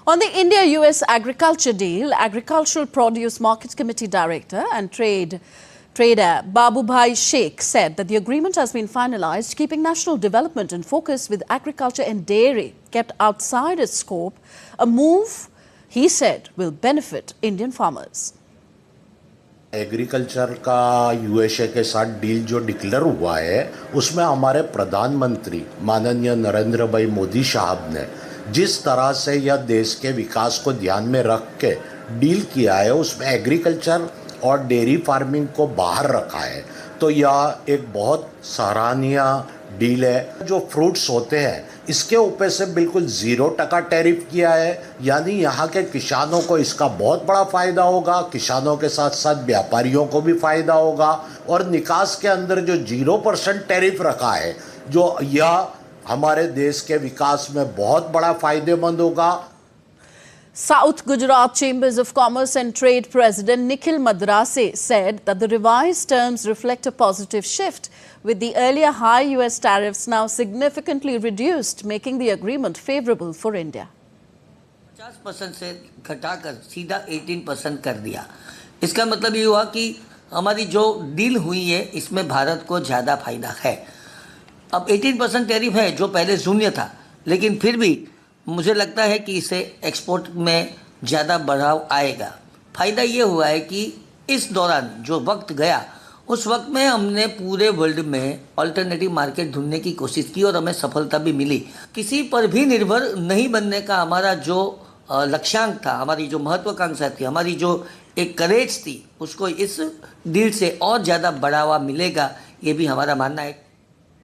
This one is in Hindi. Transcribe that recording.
On the India-US agriculture deal, Agricultural Produce Market Committee Director and Trader Babubhai Sheikh said that the agreement has been finalized, keeping national development in focus with agriculture and dairy kept outside its scope, a move he said will benefit Indian farmers. Agriculture का यूएसए के साथ डील जो डिक्लेयर हुआ है उसमें हमारे प्रधानमंत्री माननीय नरेंद्र भाई मोदी साहब ने जिस तरह से यह देश के विकास को ध्यान में रख के डील किया है उसमें एग्रीकल्चर और डेयरी फार्मिंग को बाहर रखा है, तो यह एक बहुत सराहनीय डील है। जो फ्रूट्स होते हैं इसके ऊपर से बिल्कुल 0% टैरिफ किया है, यानी यहाँ के किसानों को इसका बहुत बड़ा फ़ायदा होगा, किसानों के साथ साथ व्यापारियों को भी फ़ायदा होगा। और निकास के अंदर जो 0% टैरिफ रखा है, जो यह हमारे देश के विकास में बहुत बड़ा फ़ायदेमंद होगा। South Gujarat Chambers of Commerce and Trade President Nikhil Madrase said that the revised terms reflect a positive shift, with the earlier high US tariffs now significantly reduced, making the agreement favorable for India. 50% से घटाकर सीधा 18% कर दिया। इसका मतलब ये हुआ कि हमारी जो डील हुई है इसमें भारत को ज़्यादा फायदा है। अब 18% टैरिफ है जो पहले शून्य था, लेकिन फिर भी मुझे लगता है कि इसे एक्सपोर्ट में ज़्यादा बढ़ाव आएगा। फ़ायदा ये हुआ है कि इस दौरान जो वक्त गया उस वक्त में हमने पूरे वर्ल्ड में अल्टरनेटिव मार्केट ढूंढने की कोशिश की और हमें सफलता भी मिली। किसी पर भी निर्भर नहीं बनने का हमारा जो लक्ष्यांक था, हमारी जो महत्वाकांक्षा थी, हमारी जो एक करेज थी, उसको इस डील से और ज़्यादा बढ़ावा मिलेगा, ये भी हमारा मानना है।